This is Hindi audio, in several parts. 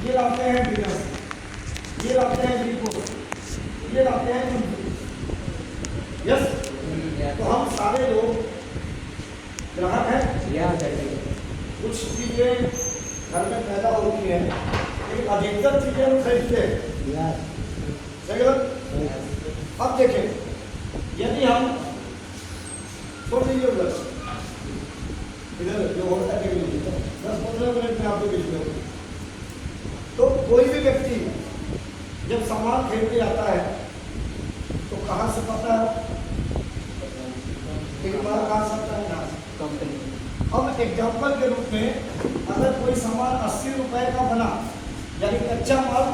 ये लाते हैं डीलर, ये लाते हैं डिपो, ये लाते हैं कंपनी। यस, तो हम सारे लोग ग्राहक हैं। कुछ चीजें घर में पैदा होती हैं लेकिन अधिकतर चीजें हम खरीदते हैं। सही गलत? अब देखें, यदि हम छोड़ दीजिए उधर, इधर जो होता है 10-15 मिनट में आपको बिजली होगी। तो कोई भी व्यक्ति जब सामान खरीदने आता है तो कहाँ से पता है? एक बार कहाँ से आता है? ना कंपनी। अब एग्जाम्पल के रूप में अगर कोई सामान 80 रुपए का बना, यानी कच्चा माल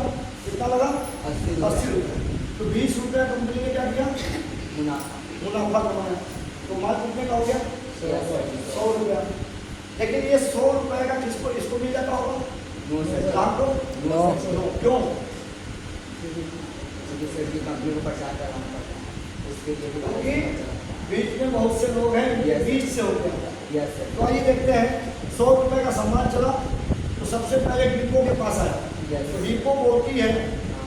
कितना लगा? 80 रुपए। तो 20 रुपये कंपनी ने क्या किया? मुनाफा कमाया। तो माल कितने का हो गया? 100 रुपया। लेकिन ये 100 रुपए का किसको इसको मिल जाता होगा? नो। क्यों? कंपनी को प्रचार करना पड़ता है, क्योंकि बीच में बहुत से लोग हैं, बीच से होते हैं। तो आइए देखते हैं, 100 रुपए का सामान चला तो सबसे पहले डिपो के पास आया। तो डिपो बोलती है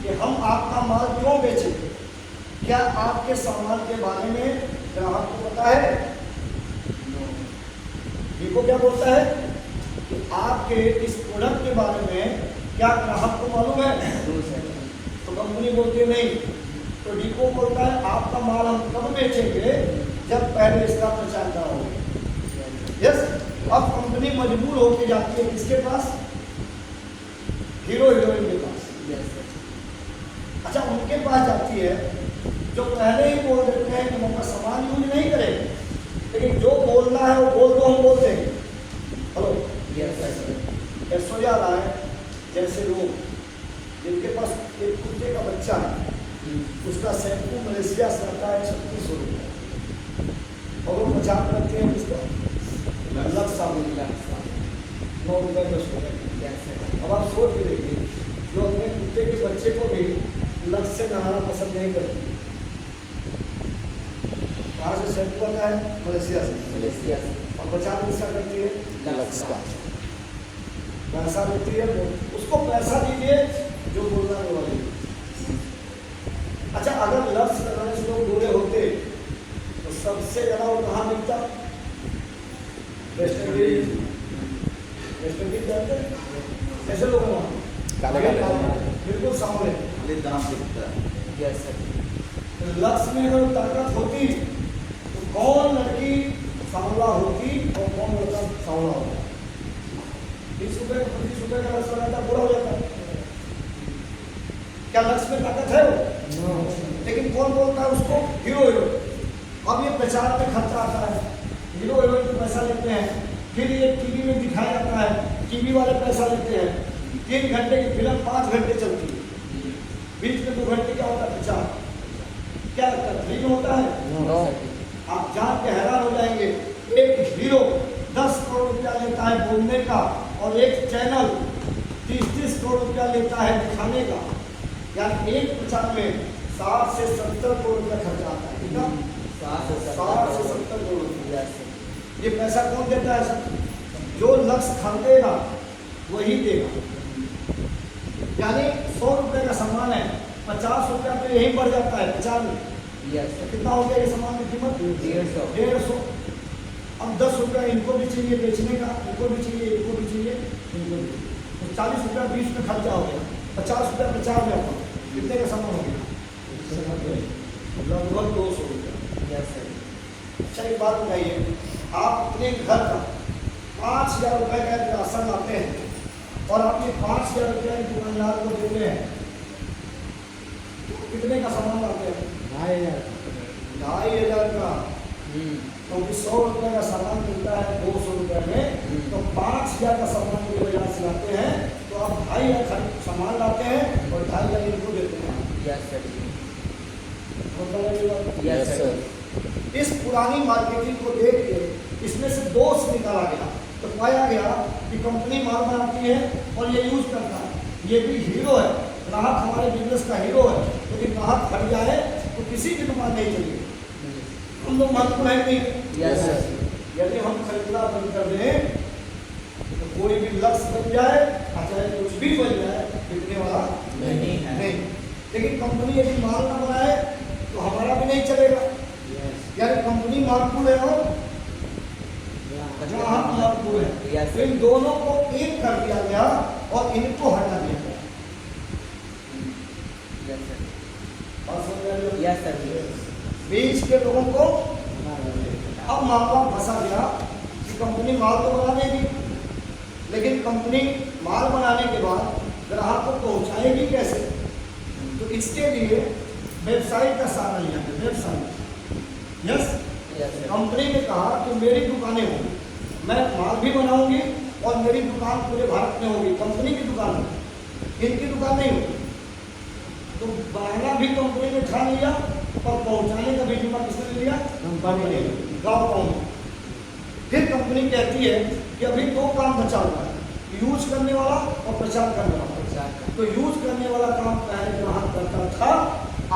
कि हम आपका माल क्यों बेचेंगे? क्या आपके सामान के बारे में ग्राहक को पता है? डिपो क्या बोलता है कि आपके इस प्रोडक्ट के बारे में क्या ग्राहक को मालूम है? तो कंपनी बोलती है नहीं। तो डिपो बोलता है आपका माल हम कब बेचेंगे? जब पहले इसका प्रचार ना हो। यस, अब कंपनी मजबूर होकर जाती है किसके पास? हीरो हीरोइन के पास। अच्छा, उनके पास जाती है जो पहले ही बोल देते हैं कि हम अपना सामान यूज नहीं करेंगे, लेकिन जो बोलना है वो बोल दो, हम बोल देंगे। हेलो, ऐसा याद आए जैसे लोग जिनके पास एक कुत्ते का बच्चा है, उसका शैम्पू मलेशिया से आता है 3600 रुपये, और वो 50 रखते हैं उसका लक्स साबुन 9 रुपये 10 रुपये। अब आप सोच के देखिए, जो अपने कुत्ते के बच्चे को भी लक्स से नहाना पसंद नहीं करते। कहाँ से शैम्पू आता है? मलेशिया से। और 50 पैसा करती है लक्स का, पैसा लेती है, उसको पैसा दीजिए जो बोलना है वाली। अच्छा, अगर लक्स लगाने से लोग गोरे होते तो सबसे ज़्यादा वो कहाँ मिलता? वेस्ट इंडीज जानते? ऐसे लोग वहाँ बिल्कुल सामने दाम दिखता है। लक्स में अगर ताकत होती तो कौन लड़की सांवला होती और कौन लड़का सांवला होता? 20 रुपये 25 रुपये का लक्स लगाता बुरा हो जाता। क्या लक्स में ताकत है वो? लेकिन कौन बोलता है उसको? Hero heroine. अब ये प्रचार में खर्चा आता है, हीरो हीरोइन को पैसा लेते हैं, फिर ये टीवी में दिखाया जाता है, टीवी वाले पैसा लेते हैं। 3 घंटे की फिल्म 5 घंटे चलती है, बीच में 2 घंटे क्या होता है? प्रचार। क्या लगता है फ्री में होता है? आप जान के हैरान हो जाएंगे, एक हीरो 10 करोड़ रुपया लेता है बोलने का, और एक चैनल 30-30 करोड़ रुपया लेता है दिखाने का। यानी एक प्रचार में 60 से 70 करोड़ रुपया खर्चा आता है। कितना? 60 से 70 करोड़ रुपया। ये पैसा कौन देता है सर? जो लक्ष्य खरीदेगा वही देगा। यानी 100 रुपये का सामान है, 50 रुपया तो यही बढ़ जाता है 50 में। तो कितना हो गया ये सामान की कीमत? 150। अब 10 रुपया इनको भी चाहिए बेचने का, इनको भी चाहिए, इनको भी चाहिए, इनको भी। तो 40 रुपया 20 में खर्चा हो गया, 50 रुपया 50 में होगा, कितने का सामान हो गया? लगभग 200 रुपया। अच्छा, एक बात बताइए, आप अपने घर का 5000 रुपये का राशन लाते हैं और आपके 5000 रुपये दुकानदार को देते हैं, कितने का सामान लाते हैं? 2500 का। क्योंकि 100 रुपये का सामान मिलता है 200 रुपये में, तो 5000 का सामान जो बाजार से लाते हैं, तो आप 2500 सामान लाते हैं और 2500 इनको देते हैं। Yes sir. इस पुरानी मार्केटिंग को देख के इसमें से दोष निकाला गया, तो पाया गया कि कंपनी माल बनाती है और ये यूज करता है, ये भी हीरो है, ग्राहक हमारे बिजनेस का हीरो है। लेकिन ग्राहक हट जाए तो किसी की दुकान नहीं चलेगी, हम लोग महत्वपूर्ण है नहीं। यदि हम खरीदना बंद कर दें तो कोई भी लक्ष्य बन जाए, चाहे कुछ भी बन जाए, कंपनी यदि माल ना बनाए तो हमारा भी नहीं चलेगा। Yes. यानी कंपनी महत्वपूर्ण है और ग्राहक महत्वपूर्ण है। Yes, तो sir. इन दोनों को एक कर दिया गया और इनको हटा दिया गया। Yes, sir. बात समझ रहे हो? Yes, sir. बीच के लोगों को अब मामला फंसा गया कि कंपनी माल तो बना देगी, लेकिन कंपनी माल बनाने के बाद ग्राहक को पहुंचाएगी कैसे? तो इसके लिए वेबसाइट का सहारा लिया गया। Website yes, Yes, sir. Company ने कहा कि मेरी दुकानें होंगी, मैं माल भी बनाऊंगी और मेरी दुकान पूरे भारत में होगी। कंपनी की दुकान होगी, इनकी दुकान नहीं होगी। तो बनाना भी कंपनी ने ठान लिया और पहुंचाने का भी जिम्मा किसने ले लिया? कंपनी ने, गाँव गाँव में। फिर कंपनी कहती है कि अभी दो काम बचा हुआ है, यूज करने वाला और प्रचार करने वाला। तो यूज करने वाला काम पहले ग्राहक करता था,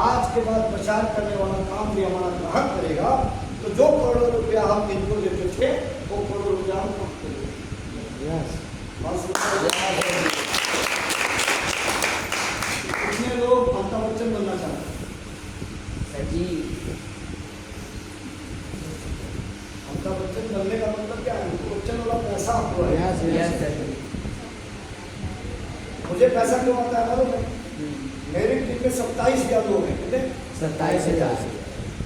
आज के बाद प्रचार करने वाला काम भी हमारा ग्राहक करेगा। तो जो करोड़ों रुपया हम इनको देते थे वो करोड़ों रुपया हम कम करेंगे। कितने लोग अमिताभ बच्चन बनना चाहते हैं? Sir जी. अमिताभ बच्चन बनने का मतलब क्या है? तो बच्चन वाला पैसा आपको है। Yes, sir. मुझे पैसा क्यों आता है मालूम है? मेरी टीम में 27 या लोग हैं, कितने? 27,000.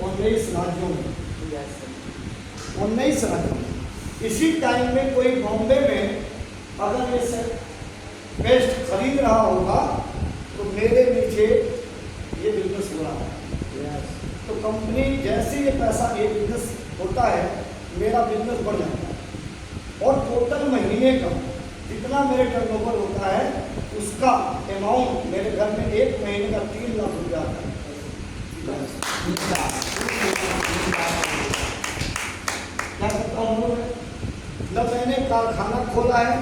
19 राज्यों में। Yes, sir. 19 राज्यों में। इसी टाइम में कोई बॉम्बे में अगर ये पेस्ट खरीद रहा होगा तो मेरे नीचे ये बिजनेस हो रहा है। Yes. तो कंपनी जैसे ये पैसा ये बिजनेस होता है, मेरा बिजनेस बढ़ जाता है और टोटल महीने का जितना मेरे टर्नओवर होता है उसका अमाउंट मेरे घर में एक महीने का 3 लाख रुपया आता है। क्या करता हूँ मैं? न मैंने कारखाना खोला है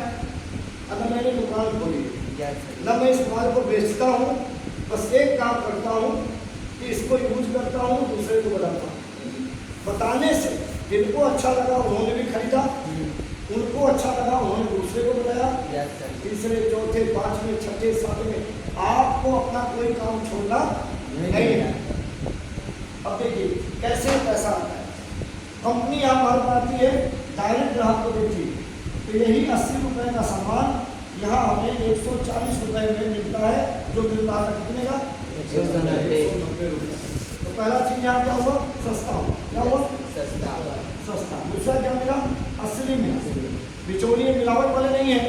और न मैंने दुकान खोली है, Yes, sir. न मैं इस माल को बेचता हूँ। बस एक काम करता हूँ कि इसको यूज करता हूँ, दूसरे को बताता हूँ। बताने से जिनको अच्छा लगा उन्होंने भी खरीदा, उनको अच्छा लगा उन्होंने दूसरे को बताया, Yes, sir. तीसरे चौथे पांचवें छठे सातवें। आपको अपना कोई काम छोड़ना नहीं है। अब देखिए कैसे पैसा आता है। कंपनी यहाँ माल बनाती है, डायरेक्ट ग्राहक को देती है, तो यही 80 रुपए का सामान यहाँ हमें 140 रुपए में मिलता है, जो मिल रहा है कितने का? 190 रुपये। तो पहला चीज यहाँ क्या हुआ? सस्ता हुआ। क्या हुआ? सस्ता. सस्ता। दूसरा क्या मिला? असली मिला। बिचौलिए मिलावट वाले नहीं है।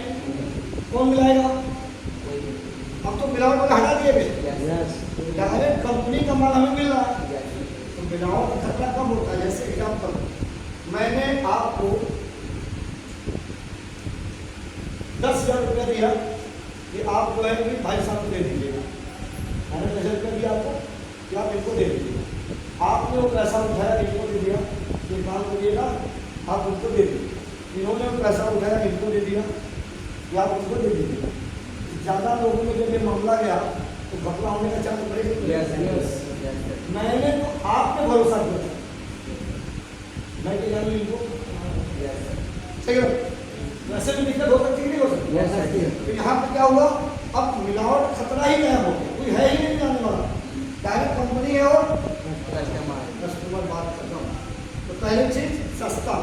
कौन मिलाएगा? अब तो मिलावट वाले हटा दिए गए, Yes. डायरेक्ट कंपनी का माल हमें मिल रहा है। Yes. तो मिलावट का खतरा कम होता है। जैसे एग्जाम्पल, मैंने आपको 10,000 रुपया दिया कि आप जो है कि भाई साहब को दे दीजिएगा। मैंने 10,000 रुपया दिया आपको कि आप इनको दे दीजिएगा। आपने वो पैसा उठाया, इनको दे दिया, ये काम करिएगा, आप उनको दे दीजिए। इन्होंने वो पैसा उठाया, इनको दे दिया कि आप उनको दे दीजिएगा। ज़्यादा लोगों में जब ये मामला गया तो घपला होने का चांस बढ़ेगा। Yes, yes. Yes, sir. मैंने तो आप पे भरोसा किया, मैं क्या जानूँ इनको? Yes, sir. सही है। वैसे भी दिक्कत हो सकती है, नहीं हो सकती? Yes, sir. तो यहाँ पे क्या हुआ? अब मिलावट खतरा ही गायब हो गया, कोई है ही नहीं जाने वाला। डायरेक्ट कंपनी है और Customer. कस्टमर बात करता हूँ। तो पहली चीज सस्ता,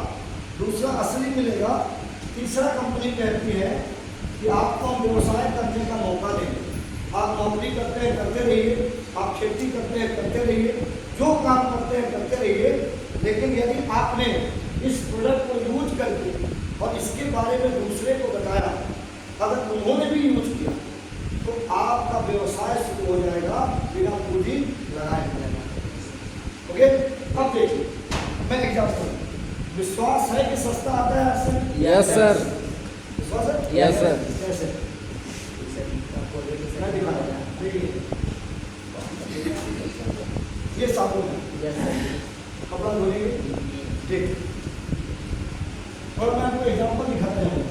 दूसरा असली मिलेगा, तीसरा कंपनी कहती है कि आपको हम व्यवसाय करने का मौका देंगे। आप नौकरी करते हैं करते रहिए, आप खेती करते हैं करते रहिए, जो काम करते हैं करते रहिए, लेकिन यदि आपने इस प्रोडक्ट को यूज करके और इसके बारे में दूसरे को बताया, अगर उन्होंने भी यूज किया तो आपका व्यवसाय शुरू हो जाएगा बिना पूंजी लगाए। ओके, अब देखिए मैं एग्जाम्पल, विश्वास है कि सस्ता आता है आपसे? Yes, sir. विश्वास है? Yes, sir. कैसे? मैं दिखा रहा हूं, देखिए ये साबुन है, Yes, sir. कपड़ा धोएंगे, देखिए। और मैं आपको एग्जाम्पल दिखाता हूँ।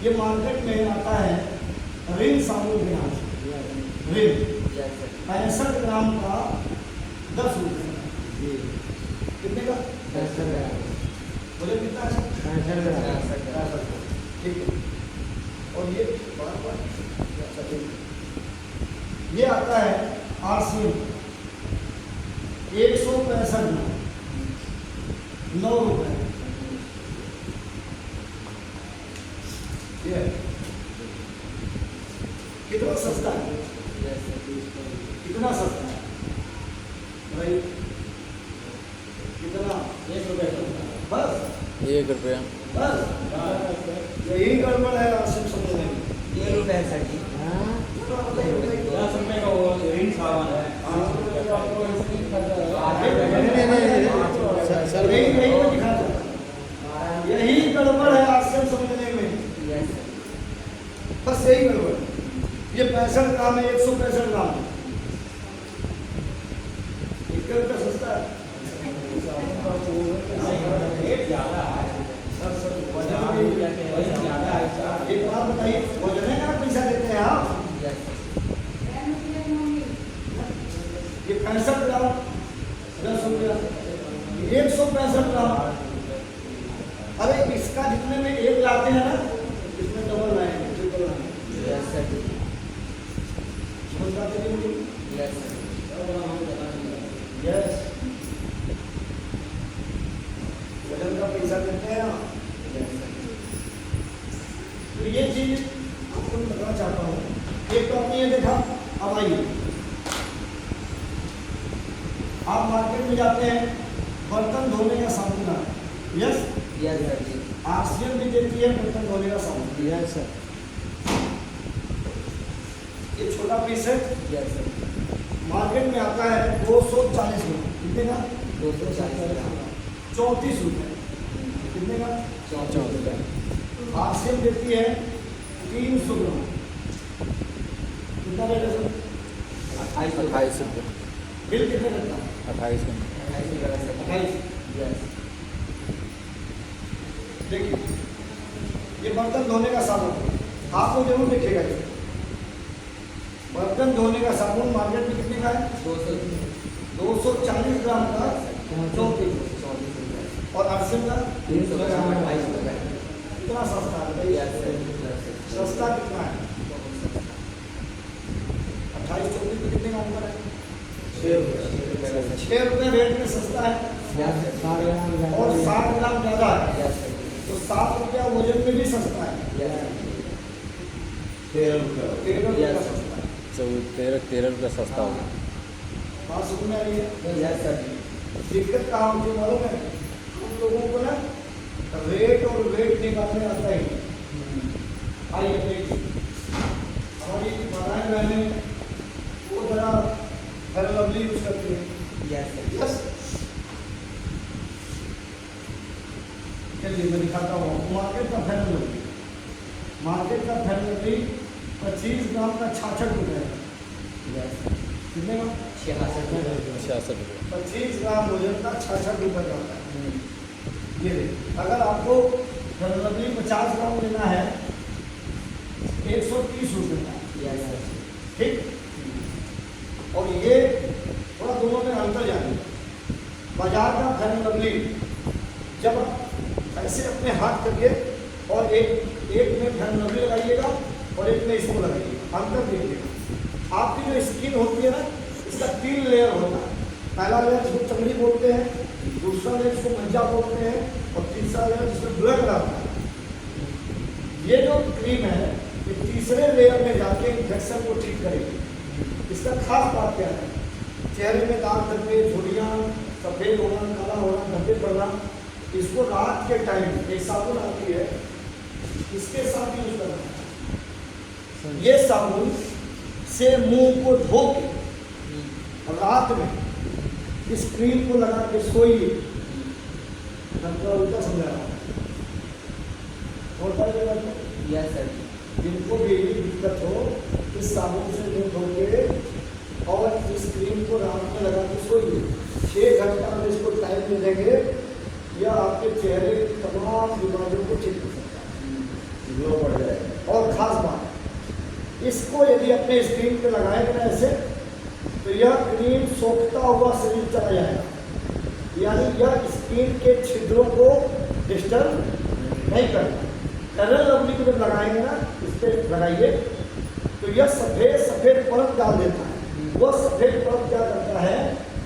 ये मार्केट में आता है रिन साबुन के नाम से, रिन Yes, sir. 65 ग्राम का 10 रुपये। कितने का? 10 sir. मुझे कितना अच्छा? 65 sir. ठीक है। और ये बार-बार ये आता है RCM 165 9 रुपए। ये कितना सस्ता है, कितना सस्ता है भाई, कितना 1 रुपये बस, 1 रुपया। बस यही गड़बड़ है RCM समझने में। ये रुपए है सर जी। 10 रुपए का वो रिंग सामान है। सर यही मैं दिखाता हूं। यही गड़बड़ है RCM समझने में, यस सर। बस यही गड़बड़ है। ये 65 ग्राम है, 165 ग्राम है, इसका रुपया सस्ता है। रेट ज्यादा है। सर वजन ज्यादा है। एक बात बताइए, वजन का पैसा देते हैं आप? Yes sir. ये 65 ग्राम 10 रुपया, 165 ग्राम। अरे इसका जितने में एक लाते हैं ना, इसमें डबल लाएंगे, ट्रिपल लाएंगे। Yes sir. समझ पाते हैं मुझे? Yes sir. यस, वजन का पैसा देते हैं आप। Yes sir. तो ये चीज आपको मैं बताना चाहता हूँ। एक तो आपने ये देखा, अब आइए आप मार्केट में जाते हैं, बर्तन धोने का साबुन आता है, यस, यस सर जी। RCM भी देती है बर्तन धोने का साबुन। Yes sir. ये छोटा पीस है, यस सर। मार्केट में आता है 240 रुपये, कितने का? 240 ग्राम। 34 रुपये, कितने का? 34 रुपए। RCM देती है 300 ग्राम, कितना रेट है सर? 28 रुपये। बिल कितने करता है? 28 का। 28 रुपए सर। 28। यस। देखिए ये बर्तन धोने का साबुन आपको जरूर दिखेगा। ये बर्तन धोने का साबुन मार्केट में कितने का है? 240 ग्राम का 34 रुपए। और RCM का 300 ग्राम 28 रुपए। कितना सस्ता है यस बताइए? सर। सस्ता कितना है? 28 24 में कितने का अंतर है? 6 रुपये रेट में सस्ता है यस सर। और 60 ग्राम ज़्यादा है, यस सर। तो 7 रुपया वजन में भी सस्ता है, यस 13 रुपया सस्ता है। 13 रुपये सस्ता होगा। बात समझ में आ रही है? Yes sir. दिक्कत कहाँ होती है मालूम है? हम लोगों को ना रेट और वेट निकालने आता ही नहीं। आइए देखिए, हमारी माताएं बहनें वो जरा फेयर लवली यूज करती है, यस सर। यस, चलिए मैं दिखाता हूँ मार्केट का फेयर लवली। मार्केट का फेयर लवली 25 ग्राम का 66 रुपये है, यस कितने का? 66 रुपए। 66 रुपये। 25 ग्राम वजन का 66 रुपये का होता है। ये देखिए, अगर आपको लवली 50 ग्राम लेना है 130 रुपये का, यस सर। ठीक। और ये थोड़ा दोनों में अंतर जानिए। बाजार का फेयर लवली जब आप ऐसे अपने हाथ करिए और एक में फेयर लवली लगाइएगा और एक में इसको लगाइएगा, अंतर देखिएगा। आपकी जो स्किन होती है ना, इसका 3 लेयर होता है। पहला लेयर जिसको चमड़ी बोलते हैं, दूसरा लेयर जिसको मंजा बोलते हैं और तीसरा लेयर जिसको ब्लड रहता है। ये जो क्रीम है ये तीसरे लेयर में जाके इन्फेक्शन को ठीक करेगी। इसका खास बात क्या है? चेहरे में दाग धब्बे, झुर्रियाँ, सफ़ेद होना, काला होना, धब्बे पड़ना, इसको रात के टाइम एक साबुन आती है, इसके साथ यूज करना है। ये साबुन से मुंह को धो के और रात में इस क्रीम को लगा के सोइए। मैं थोड़ा उल्टा समझा रहा हूँ, और यस सर। जिनको भी दिक्कत हो इस साबुन से मुंह धो के और इस क्रीम को रात में लगा के सोइए। 6 घंटा में इसको टाइम मिलेंगे, यह आपके चेहरे की तमाम बीमारियों को ठीक कर सकता है, ग्लो बढ़ जाएगा। और खास बात, इसको यदि अपने स्किन पे लगाएंगे ना ऐसे, तो यह क्रीम सोखता हुआ शरीर चला जाएगा, यानी यह स्किन के छिद्रों को डिस्टर्ब नहीं करता। फेयर लवली को जब लगाएंगे ना, इस पर लगाइए तो यह सफ़ेद सफ़ेद परत डाल देता है वह सफेद परत क्या करता है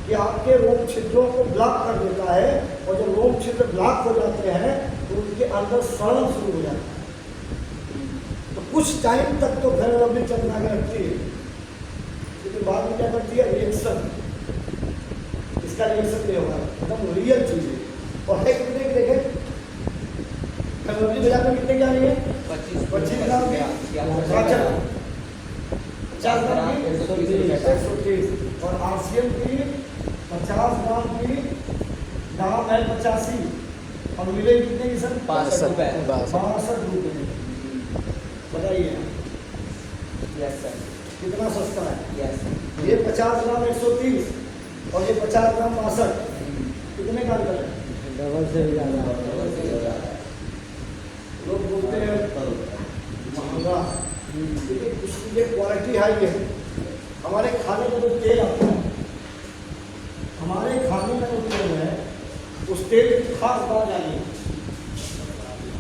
कि आपके रोम छिद्रों को ब्लॉक कर देता है, और जब रोम छिद्र ब्लॉक हो जाते हैं तो उनके अंदर सड़न शुरू हो जाता है। तो कुछ टाइम तक तो फेयर लवली चमका के रखती है, लेकिन बाद में क्या करती है, रिएक्शन, इसका रिएक्शन नहीं होगा, एकदम रियल चीज़ है। और है कितने की देखें, फेयर लवली बाजार में कितने की आ रही है, 25 ग्राम की, 50 ग्राम की 130, और आरसीएम की 50 ग्राम की दाम है 85, और मिले कितने की सर, 62 रुपये। बताइए यस सर, कितना सस्ता है। यस ये 50 ग्राम 130 और ये 50 ग्राम 62, कितने का अंतर है, डबल से भी ज़्यादा। लोग बोलते हैं महंगा, लेकिन कुछ चीज़ें क्वालिटी हाई है। हमारे खाने में जो तेल आता है, हमारे खाने में जो तेल है, उस तेल की खास बात जानिए,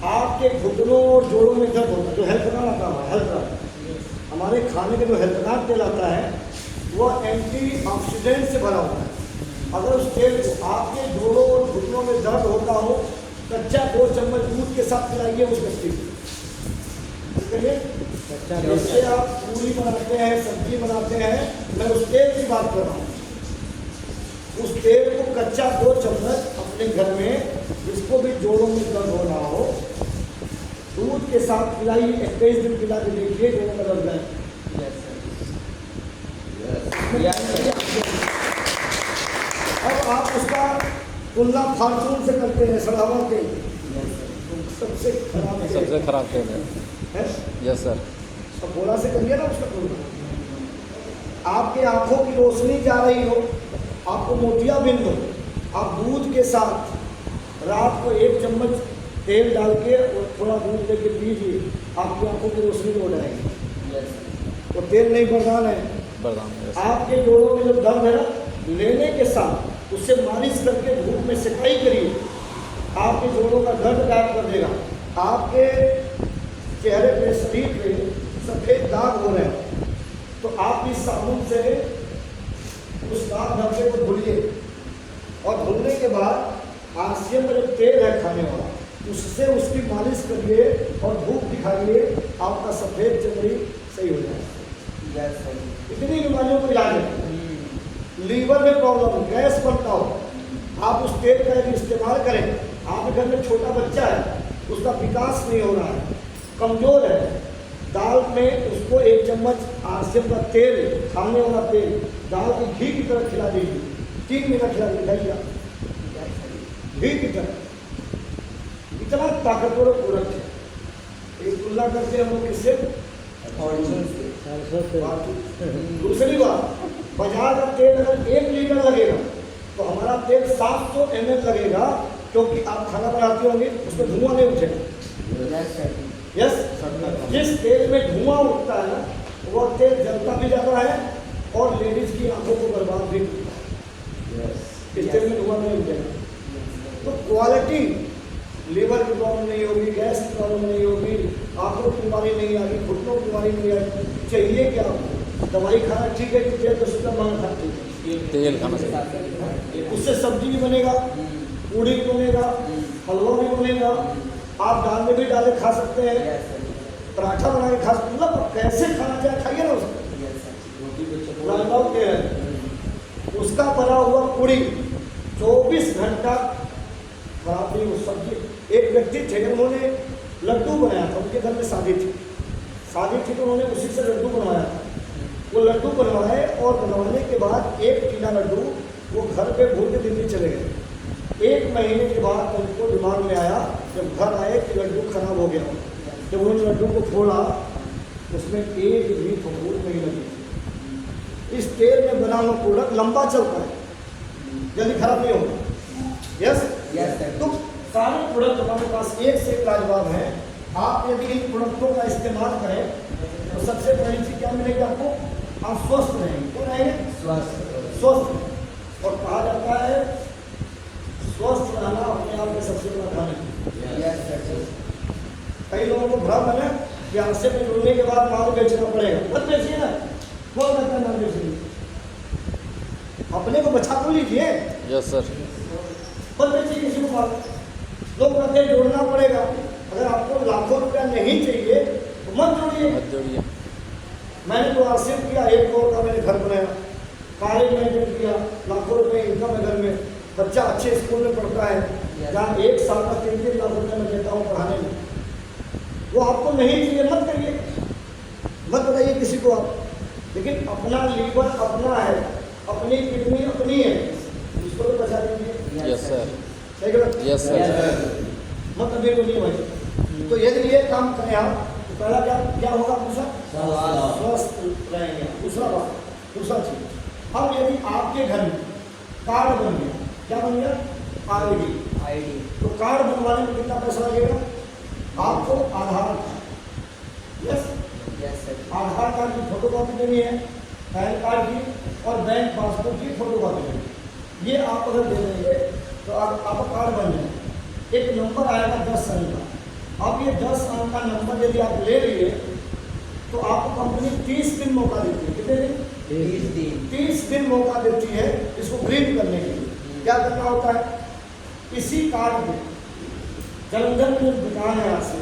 आपके घुटनों और जोड़ों में दर्द होता है, जो हेल्थनार आता है, हेल्थनार, हमारे खाने के जो हेल्थनार तेल आता है वह एंटीऑक्सीडेंट से भरा होता है। अगर उस तेल को आपके जोड़ों और घुटनों में दर्द होता हो, कच्चा 2 चम्मच दूध के साथ पिलाइए उस व्यक्ति को। जैसे आप पूरी बनाते हैं, सब्जी बनाते हैं, मैं उस तेल की बात कर रहा हूँ। उस तेल को कच्चा 2 चम्मच अपने घर में, जिसको भी जोड़ों में दर्द हो रहा हो, दूध के साथ पिलाइए, 21 दिन पिला के देखिए, जोड़ों में दर्द जाए। अब आप उसका तुलना फार्चून से करते हैं, सड़ावा के, सबसे खराब तेल है। Yes sir. अब बोला से करिए ना उसका तुलना। आपके आंखों की रोशनी जा रही हो, आपको मोतियाबिंद हो, आप दूध के साथ रात को 1 चम्मच तेल डाल के और थोड़ा दूध लेके पीजिए, आपकी आंखों की रोशनी हो जाएगी। तो तेल नहीं बरदान है। आपके जोड़ों में जो दर्द है ना, लेने के साथ उससे मालिश करके धूप में सिकाई करिए, आपके जोड़ों का दर्द गायब कर देगा। आपके चेहरे पे, शरीर पे सफ़ेद दाग हो रहे हैं, तो आप इस साबुन से उस दाग धब्बे को धुलिए, और धुलने के बाद आरसीएम का जो तेल है खाने वाला, उससे उसकी मालिश करिए और धूप दिखाइए, आपका सफ़ेद चमड़ी सही हो जाएगा। इतनी बीमारियों को इलाज है। लीवर में प्रॉब्लम, गैस बनता हो, आप उस तेल का यदि इस्तेमाल करें, आपके घर में छोटा बच्चा है, उसका विकास नहीं हो रहा है, कमज़ोर है, दाल में उसको 1 चम्मच आरसीएम का तेल, खाने वाला तेल दाल को घी की तरह खिला दीजिए, 3 मिनट खिला दीजिए, घी की तरह। इतना ताकतवर प्रोडक्ट है। एक तुलना करते हैं हम लोग किससे, दूसरी बात, बाजार का तेल अगर 1 लीटर लगेगा तो हमारा तेल 700 ml लगेगा, क्योंकि आप खाना बनाते होंगे, उसमें धुआं नहीं उठेगा। यस, जिस तेल में धुआं उठता है ना, वह तेल जलता भी जाता है और लेडीज की आंखों को बर्बाद भी करता है। इस तेल में धुआं नहीं उठेगा। तो क्वालिटी, लीवर की प्रॉब्लम नहीं होगी, गैस की प्रॉब्लम नहीं होगी, आंखों की बीमारी नहीं आएगी, घुटनों की बीमारी नहीं आएगी। चाहिए क्या आपको, दवाई खाना ठीक है कि तेल तो शुद्ध मांग खाते हैं, तेल खाना चाहिए, उससे सब्जी भी बनेगा, पूड़ी भी बनेगा, हलवा भी बनेगा, आप दाल में भी डाले खा सकते हैं, पराठा बना के खा सकते हैं, मतलब कैसे खाना चाहे खाइए ना उसको। उसका बना हुआ पूड़ी 24 घंटा खराब नहीं हो सब्जी। एक व्यक्ति थे, उन्होंने लड्डू बनाया था, उनके घर में शादी थी तो उन्होंने उसी से लड्डू बनवाया था। वो लड्डू बनवाए और बनवाने के बाद 1 टीना लड्डू वो घर पे भूल के दिल्ली चले गए। 1 महीने के बाद उनको दिमाग में आया, जब घर आए कि लड्डू खराब हो गया। जब उन्होंने लड्डू को खोला, उसमें एक भी फफूंद नहीं लगी। इस तेल में बना हुआ प्रोडक्ट लंबा चलता है, जल्दी खराब नहीं होगा। यस, तो सारे प्रोडक्ट हमारे पास एक से एक लाजवाब है। आप यदि इन प्रोडक्टों का इस्तेमाल करें तो सबसे पहली चीज क्या मिलेगी आपको, आप स्वस्थ रहेंगे। क्यों रहेंगे, स्वस्थ। और कहा जाता है स्वस्थ रहना अपने आप में सबसे बड़ा धन है। कई लोगों को भ्रम है कि आरसीएम में जुड़ने के बाद माल बेचना पड़ेगा, मत बेचिए ना, कौन कहता है माल बेचिए, बचा तो लीजिए, यस सर। पर बेचिए किसी को माल। लोग कहते हैं जोड़ना पड़ेगा। अगर आपको लाखों रुपया नहीं चाहिए तो मत जोड़िए। मत जोड़िए। मैंने तो आसिफ किया, 1 करोड़ का मैंने घर बनाया, कारें मैनेजमेंट किया, लाखों रुपए इनकम है घर में, बच्चा अच्छे स्कूल में पढ़ता है, जहाँ 1 साल का 3-3 लाख रुपये मैं देता हूँ पढ़ाने में। वो आपको नहीं चाहिए मत करिए, मत बताइए किसी को आप। लेकिन अपना लीवर अपना है, अपनी किडनी अपनी है, उसको तो बचा दीजिए। Yes sir. सही गलत? Yes sir. मत अभी नहीं भाई। तो यदि ये काम करें आप तो पहला क्या होगा? दूसरा स्वस्थ रहेंगे। दूसरा चीज, अब यदि आपके घर में कार्ड बन गया, क्या बन गया? आईडी। तो कार्ड बनवाने में कितना पैसा लगेगा? आपको आधार कार्ड, यस, आधार कार्ड की फोटोकॉपी देनी है, पैन कार्ड की और बैंक पासबुक की फोटोकॉपी देनी है। ये आप अगर दे देंगे तो आपका कार्ड बन जाएगा। एक नंबर आएगा 10 अंक का। अब ये 10 अंक का नंबर यदि आप ले लिए तो आपको कंपनी 30 दिन मौका देती है। कितने दिन? 30 दिन मौका देती है इसको प्रिंट करने के लिए। क्या करना होता है? इसी कार्ड में जलंधर में एक दुकान है, आपसे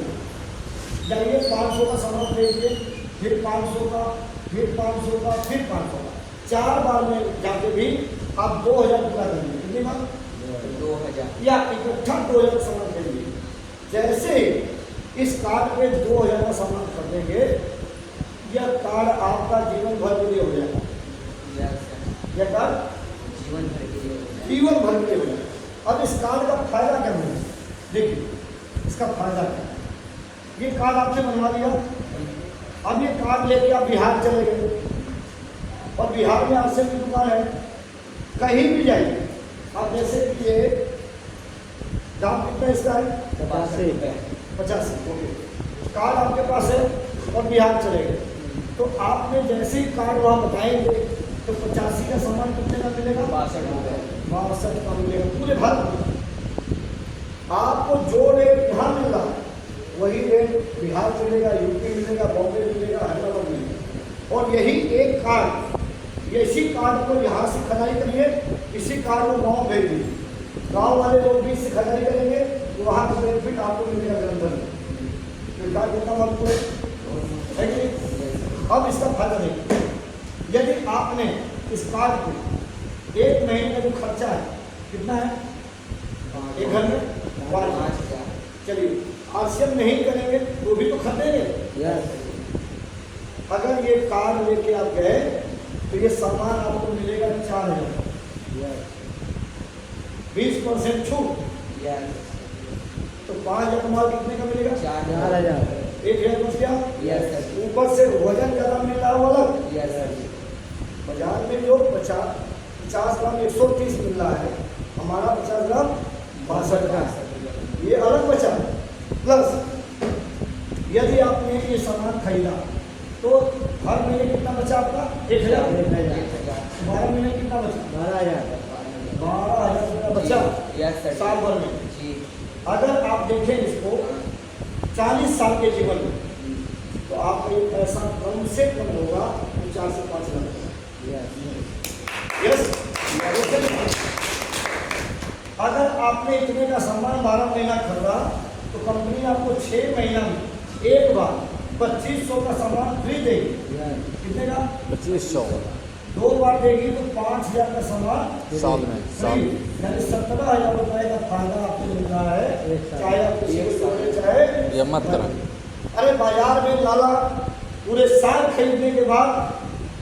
जाइए 500 का सामान खरीदिए, फिर 500 का, फिर 500 का, फिर 500 का, 4 बार में जाके भी आप 2000 रुपया देंगे। कितनी बार? 2000 या इकट्ठा 2000 का सामान खरीदिए। जैसे इस कार्ड पे 2000 का सामान खरीदेंगे, यह कार्ड आपका जीवन भर के लिए हो जाएगा। यह कार्ड जीवन भर के लिए हो जाएगा। अब इस कार्ड का फायदा क्या है? देखिए इसका फायदा क्या है। ये कार्ड आपने बनवा लिया, अब ये कार्ड लेके आप बिहार चले गए और बिहार में आपसे की दुकान है, कहीं भी जाइए आप, जैसे कि ये दाम कितना इसका है? 85। ओके, कार्ड आपके पास है और बिहार चले गए तो आपने जैसे ही कार्ड वहाँ बताएंगे तो 85 का सामान कितने का मिलेगा? 62 का मिलेगा पूरे भारत में। आपको जो रेट यहाँ मिल रहा है वही रेट बिहार मिलेगा, यूपी मिलेगा, बॉम्बे मिलेगा, हैदराबाद मिलेगा। और यही एक कार्ड, इसी कार्ड को यहाँ से खरीदारी करिए, इसी कार्ड को गाँव भेज दीजिए, गाँव वाले लोग भी इससे खरीदारी करेंगे तो वहाँ का बेनिफिट आपको मिलेगा जलंधर में। तो कार्ड कितना आपको है? अब इसका फायदा नहीं, यदि आपने इस कार्ड पे 1 महीने का जो खर्चा है कितना है? एक घर में 5,000। चलिए आरसीएम नहीं करेंगे तो भी तो खरीदेंगे। अगर ये कार्ड लेके आप गए तो ये सामान आपको मिलेगा 4,000, 20% छूट, तो 5,000 माल कितने का मिलेगा? 4,000। 1,000 बच गया। ऊपर से वजन ज़्यादा मिल रहा है अलग। बाजार में जो 50 ग्राम 130 मिल रहा है, हमारा 50 ग्राम 62 ग्राम, ये अलग बचा। प्लस यदि आपने ये सामान खरीदा तो हर महीने कितना बचा आपका? 1,000। 12 महीने कितना बचा? 12,000 रुपया बचा साल भर में। अगर आप देखें इसको 40 साल के जीवन में तो आपका ये पैसा कम से कम होगा 4 से 5 लाख। यस, अगर आपने इतने का सामान 12 महीना खरीदा तो कंपनी आपको 6 महीना में एक बार 2500 का सामान फ्री देगी। कितने का? 2500। 2 बार देगी तो 5,000 का सामान साल में फ्री, यानी 17,000 रुपए का फायदा आपको मिल रहा है, चाहे आप किसी को जोड़े चाहे ये मत करें। अरे बाजार में लाला पूरे साल खरीदने के बाद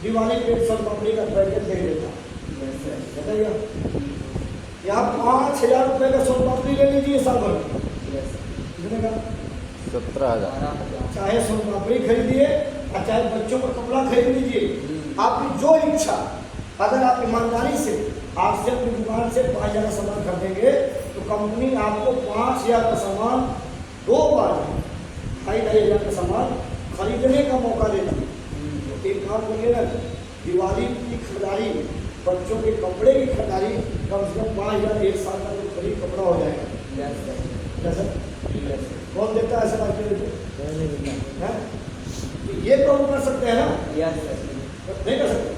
दिवाली पे सोन पापड़ी का पैकेट दे देता, बताइए यहाँ 5,000 रुपये का सोन पापड़ी ले लीजिए साल भर में, कितने का? 17,000। चाहे सोन पापड़ी खरीदिए और चाहे बच्चों का कपड़ा खरीद लीजिए, आपकी जो इच्छा। अगर आप ईमानदारी से आपसे अपनी दुकान से 5,000 का सामान खरीदेंगे तो कंपनी आपको 5,000 का सामान 2 बार 2,500 का सामान खरीदने का मौका देती है। तो एक काम करिए ना, दिवाली की खरीदारी, बच्चों के कपड़े की खरीदारी कम से कम 5,000 एक साल का तो खरीद कपड़ा हो जाएगा। कैसा? कौन देता है ऐसा मार्केट में? ये तो हम कर सकते हैं ना? नहीं कर सकते?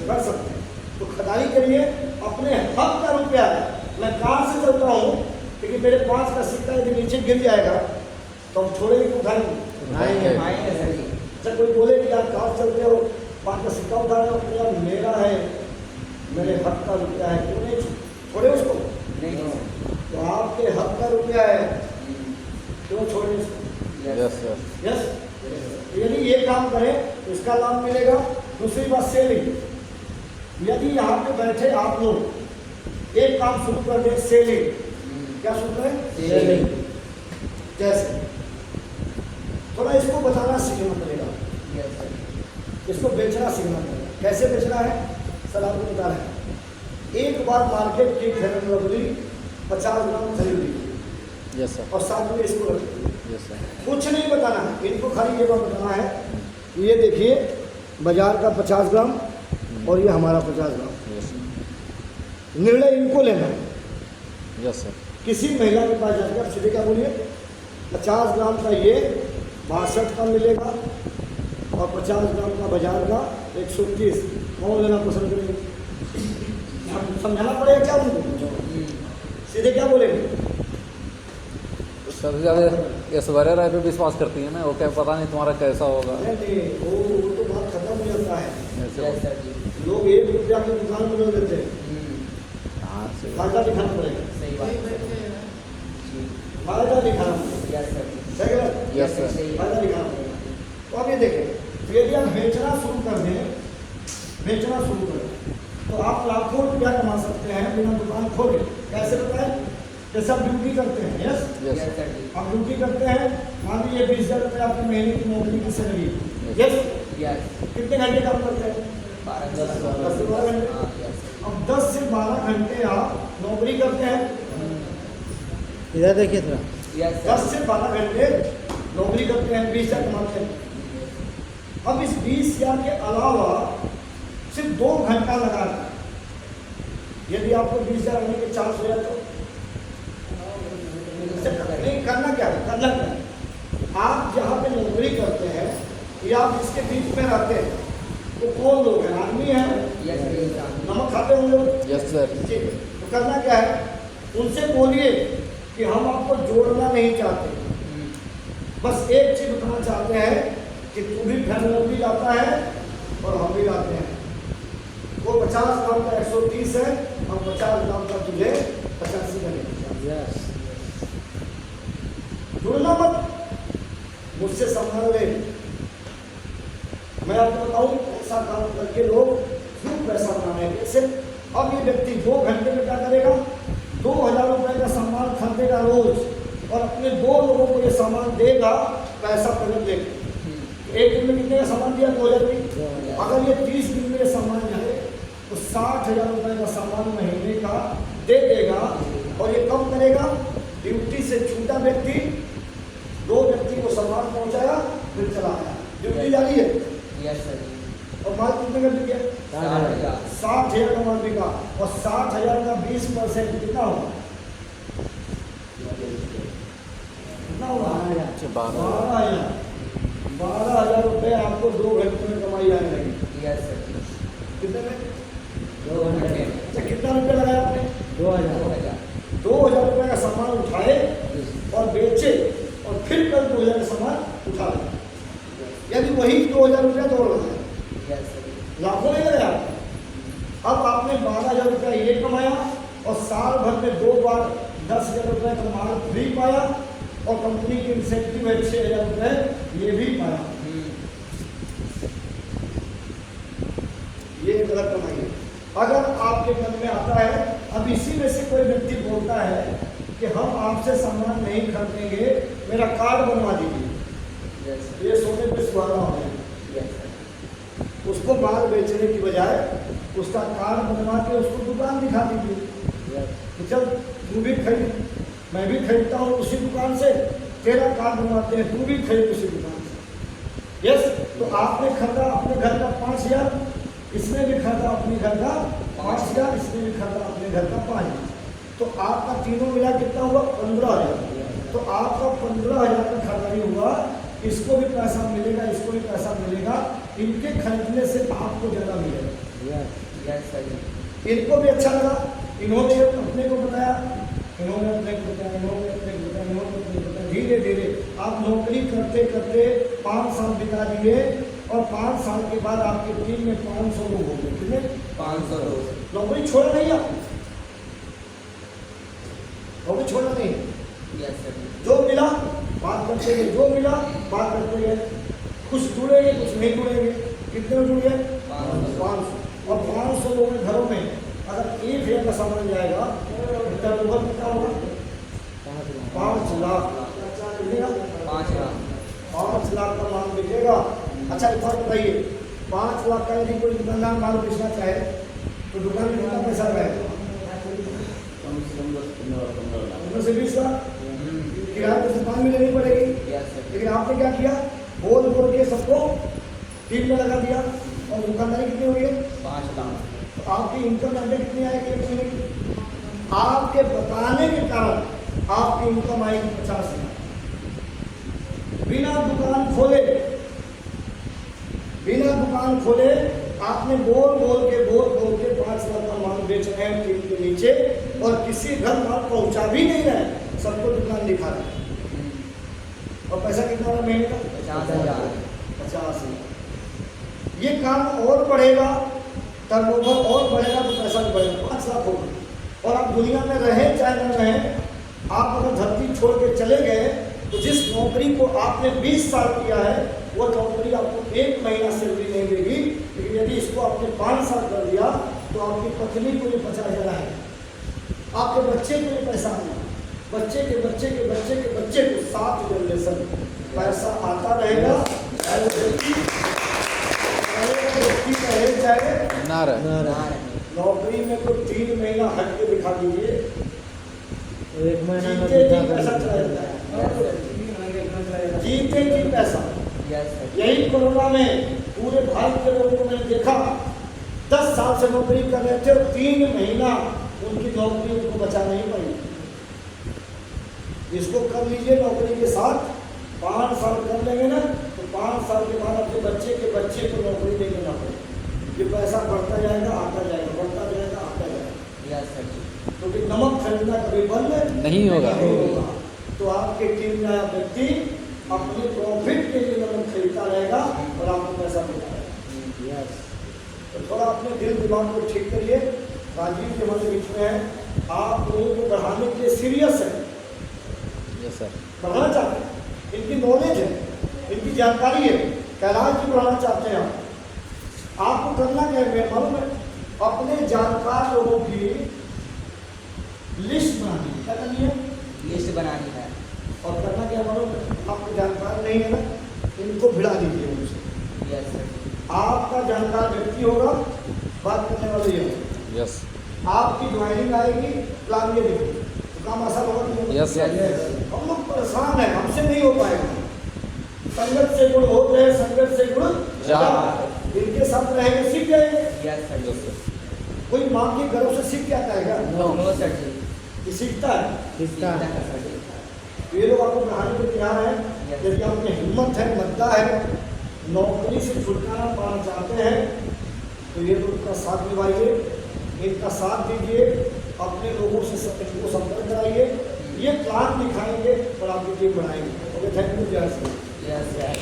कर सकते हैं। तो खदाई के लिए अपने हक का रुपया है। मैं कार से चलता हूँ लेकिन मेरे 5 का सिक्का यदि नीचे गिर जाएगा तो हम छोड़ेंगे कि उठाएंगे? आएंगे आएंगे सर जी। अच्छा कोई बोले कि आप कार चलते हो 5 का सिक्का उठा रहे हो, तो यार मेरा है, मेरे हक का रुपया है, क्यों नहीं छोड़े उसको? नहीं सर। तो आपके हक का रुपया है, क्यों छोड़े उसको? Yes sir. यस, यदि ये काम करें तो इसका लाभ मिलेगा। दूसरी बात सेलिंग, यदि यहाँ पे बैठे आप लोग एक काम शुरू कर दें, सेलिंग। क्या शुरू करें? सेलिंग। जैसे थोड़ा इसको बताना सीखना पड़ेगा, यस सर। इसको बेचना सीखना पड़ेगा। कैसे बेचना है सर आपको बता रहे हैं। एक बार मार्केट की फेयर लवली 50 ग्राम खरीदी यस सर। और साथ में इसको रख दी। Yes sir. कुछ नहीं बताना है इनको, खाली ये बात बताना है कि ये देखिए बाजार का 50 ग्राम और ये हमारा 50 ग्राम। यस निर्णय इनको लेना है। Yes sir. किसी महिला के पास जाकर आप सीधे क्या बोलिए, 50 ग्राम का ये 62 का मिलेगा और 50 ग्राम का बाजार का 130, कौन लेना पसंद करेंगे? हम समझाना पड़ेगा क्या उनको? सीधे क्या बोलेंगे? सबसे ज़्यादा इस वरे राय पे विश्वास करती है ना, वो क्या पता नहीं तुम्हारा कैसा होगा। नहीं, वो तो बात खत्म हो जाता है। ऐसे यस सर जी। लोग 1 रुपया की दुकान में ले लेते हैं, हाँ सही फायदा दिखाना पड़ेगा, सही बात है। जी। फायदा दिखाना पड़ेगा। Yes sir. सही है? Yes sir. सही है। फायदा दिखाना पड़ेगा। तो अब ये देखें, यदि आप बेचना शुरू कर दें, बेचना शुरू करें तो आप लाखों रुपया कमा सकते हैं बिना दुकान खोले। कैसे बताएं? जैसे आप ड्यूटी करते हैं, yes, yes yes sir. Sir ji. आप ड्यूटी करते हैं, मान लीजिए 20,000 रुपये आपकी महीने की नौकरी की सैलरी, यस, यस। कितने घंटे काम करते हैं? 10 से 12 घंटे। हाँ, यस सर। अब 10 से 12 घंटे आप नौकरी करते हैं, इधर देखिए थोड़ा। Yes 10 sir. से 12 घंटे नौकरी करते हैं, 20,000 कमाते हैं। अब इस 20,000 के अलावा सिर्फ 2 घंटा लगा दें। यदि आपको 20,000 होने के चांस हो जाए तो नहीं, करना क्या है? करना क्या है? आप जहाँ पे नौकरी करते हैं या आप इसके बीच में रहते हैं तो कौन लोग हैं? आदमी है, यस सर। इंसान। नमक खाते होंगे लोग। Yes sir. ठीक है, तो करना क्या है? उनसे बोलिए कि हम आपको जोड़ना नहीं चाहते, बस एक चीज बताना चाहते हैं कि तू भी फैमिली लाता है और हम भी लाते हैं। वो 50 ग्राम का 130 है, हम 50 ग्राम का तुझे 85 का देंगे। यस। जुड़ना मत, मुझसे संभाल ले। मैं आपको बताऊं ऐसा काम करके लोग क्यों पैसा बना रहे हैं। जैसे अब ये व्यक्ति 2 घंटे में क्या करेगा? 2,000 रुपए का सामान खरीदेगा रोज और अपने 2 लोगों को ये सामान देगा, पैसा पहले देगा। एक दिन में कितने का सामान दिया? 2,000 की। अगर ये 30 दिन में ये सामान है तो 60,000 रुपए का सामान महीने का दे देगा। और ये कब करेगा? ड्यूटी से छूटा व्यक्ति 2 व्यक्ति को सामान पहुंचाया फिर चला आया, ड्यूटी जारी है। Yes sir. और माल कितने का बिक गया? 60,000। 60,000 का माल बिका और 60,000 का 20% कितना होगा? कितना होगा? 12,000। 12,000 रुपये आपको 2 घंटे में कमाई आने लगी। Yes sir. कितने में? 2 घंटे। अच्छा, कितना रुपया लगाया आपने? 2,000। 2,000 रुपये का सामान उठाए और बेचे और फिर कल 2,000 का सामान उठा लिया। यदि वही 2,000 रुपया दौड़ रहा है, यस सर। लाखों नहीं लगाया। अब आपने 12,000 रुपया ये कमाया और साल भर में 2 बार 10,000 रुपये का माल फ्री पाया और कंपनी की इंसेंटिव है 6,000 रुपये ये भी पाया। ये गलत कमाई है। अगर आपके मन में आता है, अब इसी में से कोई व्यक्ति बोलता है कि हम आपसे सामान नहीं खरीदेंगे, मेरा कार्ड बनवा दीजिए, यस सर। ये सोने पे सुहागा हो जाए। Yes sir. उसको माल बेचने की बजाय उसका कार्ड बनवा के उसको दुकान दिखा दीजिए यस। कि चल तू भी खरीद, मैं भी खरीदता हूँ उसी दुकान से, तेरा कार्ड बनवाते हैं, तू भी खरीद उसी दुकान से। यस, तो आपने खरीदा अपने घर का 5,000, इसने भी खरीदा अपने घर का 5,000, इसने भी खरीदा अपने घर का 5,000, तो आपका तीनों मिला कितना हुआ? 15,000। तो आपका 15,000 का खरीदारी हुआ, इसको भी पैसा मिलेगा, इसको भी पैसा मिलेगा, इनके खरीदने से आपको ज़्यादा मिलेगा। Yes, sir. इनको भी अच्छा लगा, इन्होंने अपने को बताया, इन्होंने अपने को बताया, इन्होंने अपने को बताया, इन्होंने अपने को बताया। धीरे धीरे आप नौकरी करते करते 5 साल बिता दिए और 5 साल के बाद आपकी टीम में 500 लोग हो गए। कितने? 500 लोग। नौकरी छोड़ा नहीं आपने, नौकरी छोड़ा नहीं। Yes, sir. जो मिला बात करते गए, जो मिला बात करते गए, कुछ जुड़ेंगे कुछ नहीं जुड़ेंगे। कितने जुड़ गए? 500। और 500 लोगों के घरों में अगर 1,000 का सामान जाएगा तो टर्नओवर कितना होगा? 5 लाख। कितने का? 5 लाख। 5 लाख का माल बिकेगा। अच्छा एक बात बताइए, 5 लाख का यदि कोई दुकानदार माल बेचना चाहे तो दुकान में कितना पैसा लगाएगा? 15 से 20 लाख किराए तो दुकान में लेनी पड़ेगी। Yes, sir. लेकिन आपने क्या किया? बोल बोल के सबको टीम में लगा दिया और दुकानदारी कितनी हुई है? 5 लाख। तो आपकी इनकम नंबर कितनी आएगी एक महीने की? आपके बताने के कारण आपकी इनकम आएगी 50 लाख। बिना दुकान खोले आपने बोल बोल के 5 लाख का माल बेच रहे हैं टीम के नीचे और किसी घर माल पहुंचा भी नहीं रहे, सबको दुकान दिखा रहे हैं। और पैसा कितना होगा महीने का? 50,000। 50 लाख। ये काम और बढ़ेगा, टर्नओवर और बढ़ेगा तो पैसा भी बढ़ेगा। 5 लाख होगा। और आप दुनिया में रहें चाहे न रहें, आप अगर धरती छोड़ के चले गए तो जिस नौकरी को आपने 20 साल किया है वो नौकरी आपको 1 महीना सैलरी नहीं देगी। लेकिन यदि इसको आपने 5 साल कर दिया तो आपकी पत्नी को ये 50,000 है, आपके बच्चे को ये पैसा आना, बच्चे के बच्चे के बच्चे के बच्चे को 7 जनरेशन पैसा आता रहेगा। व्यक्ति रहे चाहे ना रहे। नौकरी में तो 3 महीना हट के दिखा दीजिए, 1 महीना में जीते जी पैसा चला जाता है, जीते जी पैसा। Yes, sir. यही कोरोना में पूरे भारत के लोगों को मैंने देखा 10 साल से नौकरी कर रहे थे और 3 महीना उनकी नौकरी उनको बचा नहीं पाई। इसको कर लीजिए नौकरी के साथ, 5 साल कर लेंगे ना तो 5 साल के बाद अपने बच्चे के बच्चे को नौकरी नहीं देना पड़ेगा। ये पैसा बढ़ता जाएगा आता जाएगा, बढ़ता जाएगा आता जाएगा। Yes, sir. क्योंकि नमक खरीदना कभी बंद नहीं होगा। तो आपके टीम में आया व्यक्ति अपने प्रॉफिट के लिए नमक खरीदता रहेगा और आपको पैसा मिलता रहेगा। Yes. तो थोड़ा अपने दिल दिमाग को ठीक करिए। राजीव के हमारे बीच में है, आप लोगों को बढ़ाने के लिए सीरियस है, यस सर। बढ़ाना चाहते हैं, इनकी नॉलेज है, इनकी जानकारी है, कैलाश भी बढ़ाना चाहते हैं। आपको करना क्या है मालूम है? अपने जानकार लोगों की लिस्ट बनानी है। क्या करनी है? लिस्ट बनानी है। और करना क्या मालूम है? आपको जानकार नहीं है ना, इनको भिड़ा दीजिए उनसे। Yes, sir. आपका जानकार व्यक्ति होगा, बात करने वाले ये होगा। यस आपकी ज्वाइनिंग आएगी, प्लान ये देखिए, तो काम आसान होगा कि नहीं? Yes sir. हम लोग परेशान हैं, हमसे नहीं हो पाएगा। संगत से गुण होते हैं, संगत से गुण जात। इनके साथ रहेंगे सीख जाएंगे। Yes, sir. Yes sir. कोई माँ के गर्भ से सीख के आता है क्या? No, sir. ये सीखता है। किसका? ये लोग आपको बढ़ाने को तैयार है। यदि आप में हिम्मत है, मद्दा है, नौकरी से छुटकारा पाना चाहते हैं तो ये लोग का साथ निभाइए, इनका साथ दीजिए, अपने लोगों से इनको संपर्क कराइए, ये प्लान दिखाएंगे और आपकी टीम बढ़ाएंगे। Okay, thank you. जय श्री राम। Yes, sir.